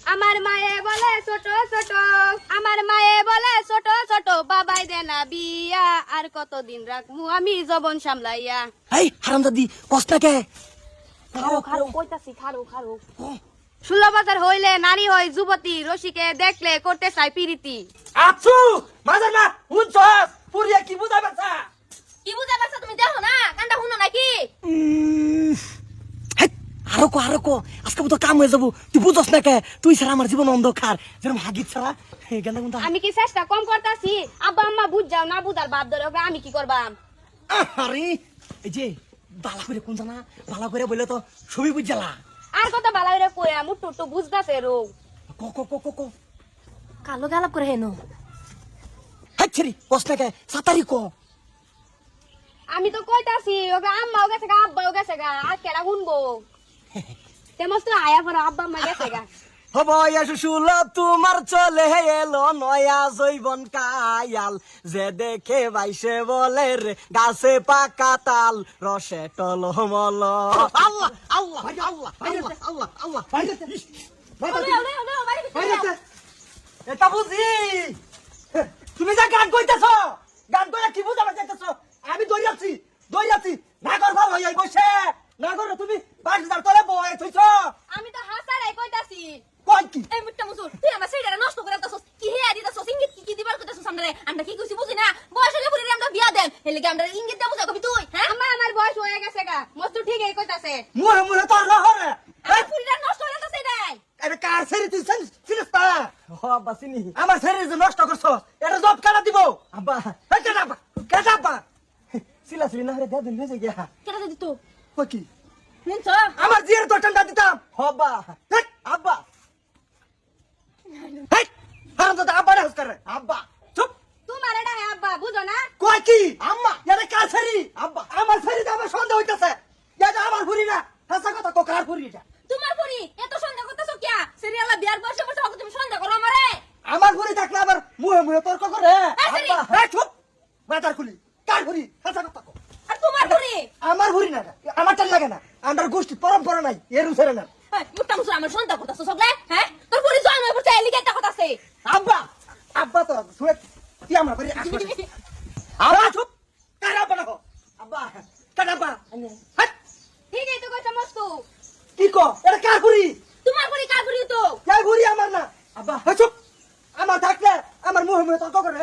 আমার মায়ে বলে ছোট ছোট, আমার মায়ে বলে ছোট ছোট, বাবাই দে না বিয়া, আর কতদিন রাখমু আমি জবন সামলাইয়া। এই হারামজাদি কষ্টাকে খারো খারো কইতাছি, খারো খারো। 16 বছর হইলে নারী হয় যুবতী, রসিকে দেখলে করতে চাই পিরিতি। আছু মাজার না হুনছস পুরিয়া কি বুঝাই পারছা? কি বুঝা পারছ তুমি? দেখো না কান্ডা শুনো নাকি? আরো কো আজকে তো কাম হয়ে যাবো। তুই বুঝছ না কে? তুই ছাড়া আমার জীবন অন্ধকার, যেরকম হাগিত ছাড়া গেন্দা গুন্দা। আমি কি চেষ্টা কম করতাছি? আব্বা আম্মা বুঝ যাও, না বুঝার বাপ ধরে হবে, আমি কি করবাম? আরে এই যে বালা করে কোন জানা, বালা করে বলে তো ছবি বুঝালা। আর কত ভালো করে কইরা মুট্টু টু বুঝতাছে রো। ক ক ক ক ক কালো গালাপ করে হেনো। হাচ্ছরি কষ্টাকে সাতারি ক। আমি তো কইতাছি ওকে আম্মাও গেছে গা, আব্বাও গেছে গা, আর কেডা শুনবো? তেমস তো আয়া পড়ো, আব্বা আম্মা গেছে গা। হবয়া সুলভ তোমার চলে এলো নয়া জৈবন কায়াল, যে দেখে বাইসে বলে রে গাছে পাকা তাল, রসে টলমল। আল্লাহ আল্লাহ আল্লাহ আল্লাহ আল্লাহ আল্লাহ ওলে ওলে ওলে বাড়ি ভিতরে। এটা বুঝি তুমি যা গান কইতেছ, গান কইরা কি বুঝাবে চাইতেছ? আমি দৌড়াচ্ছি নাগর ভাল হইয়া বসে, নাগর তুমি 5000 তলে বয়ে থইছ। আমি তো হাসারাই কইতাছি। কই কি এই মুট্টা মুসুর, তুই আমার সেইডারে নষ্ট করে দিতাছস। কি হে দিতাছস? ইঙ্গিত কি দিবার কইতাছস আমরারে? আমরা কি কইছি বুঝি না? বয়স হলে পুরি আমরা বিয়া দেন, এর লাগি আমরা ইঙ্গিত দেব বুঝা কবি তুই? হ্যাঁ আমার বয়স হয়ে গেছে গা, মস্ত ঠিকই কইতাছে। মুহে মুহে তোর রহরে আমার পুরিটা নষ্ট হয়ে গেছে দেই। এটা কার ছেড়ে তুই সিরিয়াস পা? ও আব্বা চিনি আমার ছেড়ে যে নষ্ট করছ, এটা জব কাটা দিব আব্বা। এই কেটা আব্বা সিলা সিলি না রে দে দিন হয়ে গিয়া। কেডা দিত? কই কি শুনছ? আমার জিয়ার তো ঠান্ডা দিতাম হবা। হেই আব্বা, হেই হারাম দাদা আব্বা রে করে আব্বা চুপ। তোমার এটা হে আব্বা বুঝো না? কই কি আম্মা এটা কার ছেড়ি? আব্বা আমার ছেড়ি তো আমার সন্দেহ হইতাছে, এটা আমার ফুরি না। হাসা কথা কো কার ফুরি এটা? তোমার পুরি এত সন্দেহ করতেছো কিয়া? সিরিয়ালা বিয়ার বয়সে বসে ওকে তুমি সন্দেহ করো আমারে? আমার ফুরি থাকলে আবার মুহে মুহে তর্ক করে। সেরি। আব্বা এই চুপ, মাথার খুলি কার ফুরি? হাসা কথা কো। আর তোমার পুরি? আমার ফুরি না, আমার টান লাগে না, আমার গোষ্ঠী পরম্পরা নাই এর উছরে না। এই মুট্টা মুসুর আমার সন্দেহ করতেছো সকলে? হ্যাঁ তোর পুরি জন্ম হয়ে পড়ছে, এলিগে একটা কথা আছে। আব্বা আব্বা তো শুয়ে তুই আমার বাড়ি আসবে। আব্বা চুপ, কার আব্বা না কো আব্বা, কার আব্বা? হাট ঠিকই তো কইছ মস্তু। কি কো এটা কার ফুরি? তোমার পুরি কার পুরি তো? কার ফুরি আমার না আব্বা। চুপ, আমার থাকলে আমার মুহে মুহে তর্ক করে।